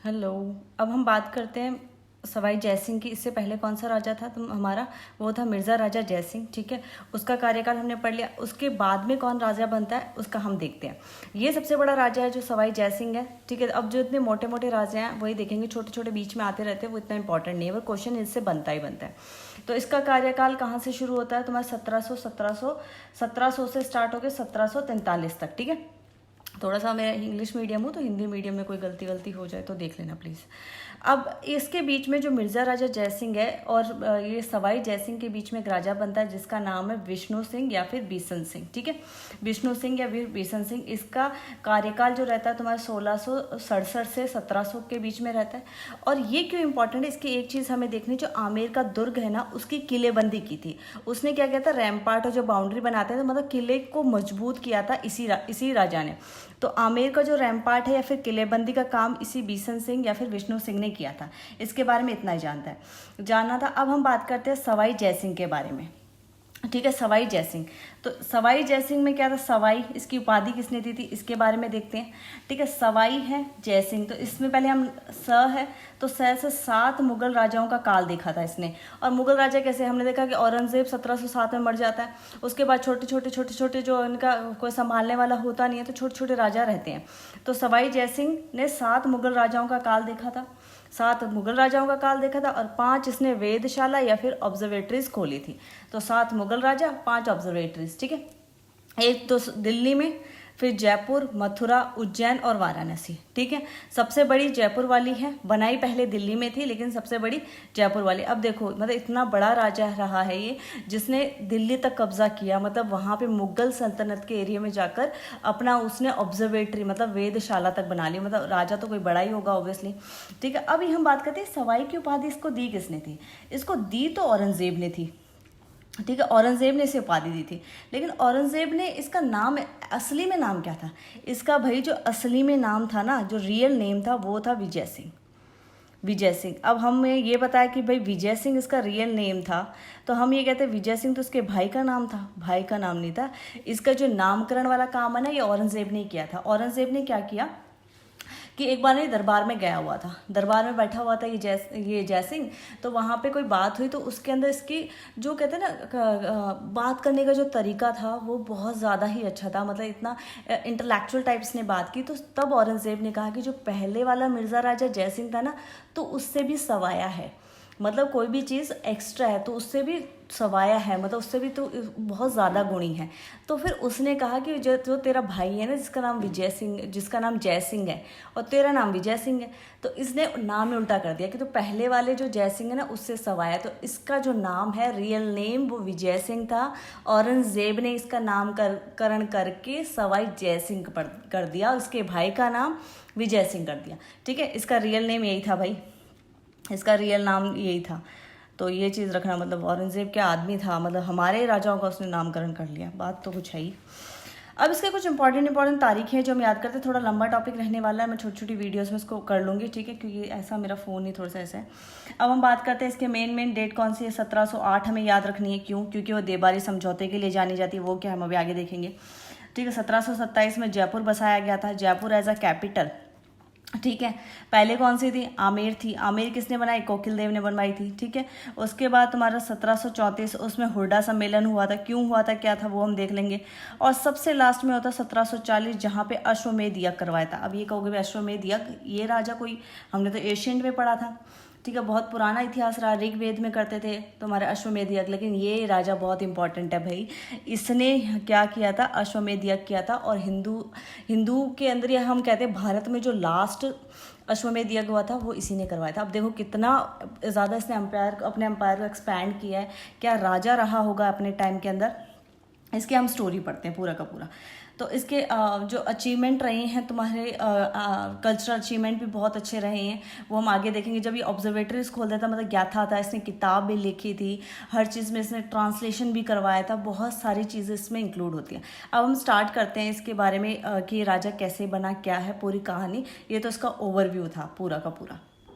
Hello. अब हम बात करते हैं सवाई जयसिंह की। इससे पहले कौन सा राजा था हमारा? वो था मिर्ज़ा राजा जयसिंह। ठीक है, उसका कार्यकाल हमने पढ़ लिया। उसके बाद में कौन राजा बनता है उसका हम देखते हैं। ये सबसे बड़ा राजा है जो सवाई जयसिंह है। ठीक है, अब जो इतने मोटे मोटे राजा हैं वही देखेंगे, छोटे छोटे बीच में आते रहते हैं, वो इतना इंपॉर्टेंट नहीं है, वो क्वेश्चन इससे बनता ही बनता है। तो इसका कार्यकाल कहाँ से शुरू होता है? तुम्हारा 1700 से स्टार्ट होकर 1743 तक। ठीक है, थोड़ा सा मैं इंग्लिश मीडियम हूँ तो हिंदी मीडियम में कोई गलती हो जाए तो देख लेना प्लीज़। अब इसके बीच में जो मिर्ज़ा राजा जयसिंह है और ये सवाई जयसिंह के बीच में एक राजा बनता है जिसका नाम है विष्णु सिंह या फिर बीसन सिंह। ठीक है, विष्णु सिंह या फिर बीसन सिंह। इसका कार्यकाल जो रहता है तुम्हारा 1667 से 1700 के बीच में रहता है। और ये क्यों इंपॉर्टेंट है, इसकी एक चीज़ हमें देखनी, जो आमेर का दुर्ग है ना उसकी किलेबंदी की थी उसने। क्या किया था? रैम्पार्ट और जो बाउंड्री बनाते हैं तो मतलब किले को मजबूत किया था इसी राजा ने। तो आमेर का जो रैम्पार्ट है या फिर किलेबंदी का काम इसी बीसन सिंह या फिर विष्णु सिंह ने किया था। इसके बारे में इतना ही जानना था। अब हम बात करते हैं सवाई जयसिंह के बारे में। ठीक है, सवाई जयसिंह। तो सवाई जयसिंह में क्या था? सवाई, इसकी उपाधि किसने दी थी इसके बारे में देखते हैं। ठीक है, सवाई है जयसिंह, तो इसमें पहले हम है तो से 7 मुगल राजाओं का काल देखा था इसने। और मुगल राजा कैसे? हमने देखा कि औरंगजेब 1707 में मर जाता है। उसके बाद छोटे छोटे जो इनका कोई संभालने वाला होता नहीं है तो छोटे छोटे राजा रहते हैं। तो सवाई जयसिंह ने 7 मुगल राजाओं का काल देखा था, 7 मुगल राजाओं का काल देखा था और 5 इसने वेधशाला या फिर ऑब्जर्वेटरीज खोली थी। तो 7 मुगल राजा, 5 ऑब्जर्वेटरीज। ठीक है, एक तो दिल्ली में, फिर जयपुर, मथुरा, उज्जैन और वाराणसी। ठीक है, सबसे बड़ी जयपुर वाली है, बनाई पहले दिल्ली में थी लेकिन सबसे बड़ी जयपुर वाली। अब देखो मतलब इतना बड़ा राजा रहा है ये जिसने दिल्ली तक कब्जा किया, मतलब वहाँ पे मुगल सल्तनत के एरिया में जाकर अपना उसने ऑब्जर्वेटरी मतलब वेधशाला तक बना ली। मतलब राजा तो कोई बड़ा ही होगा ऑब्वियसली। ठीक है, अभी हम बात करते हैं सवाई की उपाधि इसको दी किसने थी? इसको दी तो औरंगजेब ने थी। ठीक है, औरंगजेब ने इसे उपाधि दी थी। लेकिन औरंगजेब ने इसका नाम असली में नाम क्या था? इसका भाई जो असली में नाम था ना, जो रियल नेम था वो था विजय सिंह। विजय सिंह। अब हमें ये बताया कि भाई विजय सिंह इसका रियल नेम था, तो हम ये कहते हैं विजय सिंह तो उसके भाई का नाम था। भाई का नाम नहीं था। इसका जो नामकरण वाला काम है ना ये औरंगजेब ने किया था। औरंगजेब ने क्या किया कि एक बार नहीं दरबार में गया हुआ था, दरबार में बैठा हुआ था ये जयसिंह। तो वहाँ पे कोई बात हुई तो उसके अंदर इसकी जो कहते हैं ना बात करने का जो तरीका था वो बहुत ज़्यादा ही अच्छा था, मतलब इतना इंटेलेक्चुअल टाइप ने बात की। तो तब औरंगजेब ने कहा कि जो पहले वाला मिर्ज़ा राजा जयसिंह था ना तो उससे भी सवाया है, मतलब कोई भी चीज़ एक्स्ट्रा है तो उससे भी सवाया है, मतलब उससे भी तो बहुत ज़्यादा गुणी है। तो फिर उसने कहा कि जो तेरा भाई है ना जिसका नाम विजय सिंह, जिसका नाम जय सिंह है और तेरा नाम विजय सिंह है, तो इसने नाम में उल्टा कर दिया कि तो पहले वाले जो जय सिंह है ना उससे सवाया। तो इसका जो नाम है रियल नेम वो विजय सिंह था। औरंगजेब ने इसका नामकरण करके सवाई जय सिंह कर दिया, उसके भाई का नाम विजय सिंह कर दिया। ठीक है, इसका रियल नेम यही था भाई, इसका रियल नाम यही था। तो ये चीज़ रखना, मतलब औरंगजेब क्या आदमी था, मतलब हमारे राजाओं का उसने नामकरण कर लिया, बात तो कुछ है ही। अब इसके कुछ इंपॉर्टेंट तारीखें जो हम याद करते हैं, थोड़ा लंबा टॉपिक रहने वाला है, मैं छोटी छोटी वीडियोस में इसको कर लूँगी। ठीक है, क्योंकि ऐसा मेरा फ़ोन ही थोड़ा सा ऐसा है। अब हम बात करते हैं इसके मेन डेट कौन सी है। 1708 हमें याद रखनी है। क्यों? क्योंकि वो देबारी समझौते के लिए जानी जाती है। वो क्या हम अभी आगे देखेंगे। ठीक है, 1727 में जयपुर बसाया गया था, जयपुर एज अ कैपिटल। ठीक है, पहले कौन सी थी? आमेर थी। आमेर किसने बनाई? कोकिल देव ने बनवाई थी। ठीक है, उसके बाद तुम्हारा 1734 उसमें हुड्डा सम्मेलन हुआ था। क्यों हुआ था, क्या था, वो हम देख लेंगे। और सबसे लास्ट में होता 1740 जहाँ पे अश्वमेध यज्ञ करवाया था। अब ये कहोगे भी अश्वमेध यज्ञ ये राजा कोई, हमने तो एशियंट में पढ़ा था। ठीक है, बहुत पुराना इतिहास रहा, ऋग्वेद में करते थे तुम्हारे अश्वमेध यज्ञ, लेकिन ये राजा बहुत इंपॉर्टेंट है भाई। इसने क्या किया था? अश्वमेध यज्ञ किया था। और हिंदू के अंदर या हम कहते हैं भारत में जो लास्ट अश्वमेध यज्ञ हुआ था वो इसी ने करवाया था। अब देखो कितना ज़्यादा इसने अपने एम्पायर को एक्सपैंड किया है, क्या राजा रहा होगा अपने टाइम के अंदर। इसके हम स्टोरी पढ़ते हैं पूरा का पूरा। तो इसके जो अचीवमेंट रहे हैं तुम्हारे कल्चरल अचीवमेंट भी बहुत अच्छे रहे हैं, वो हम आगे देखेंगे। जब ये ऑब्जर्वेटरीज खोल देता मतलब ज्ञाथा था, इसने किताब भी लिखी थी, हर चीज़ में इसने ट्रांसलेशन भी करवाया था, बहुत सारी चीज़ें इसमें इंक्लूड होती हैं। अब हम स्टार्ट करते हैं इसके बारे में कि राजा कैसे बना, क्या है पूरी कहानी। ये तो इसका ओवरव्यू था पूरा का पूरा।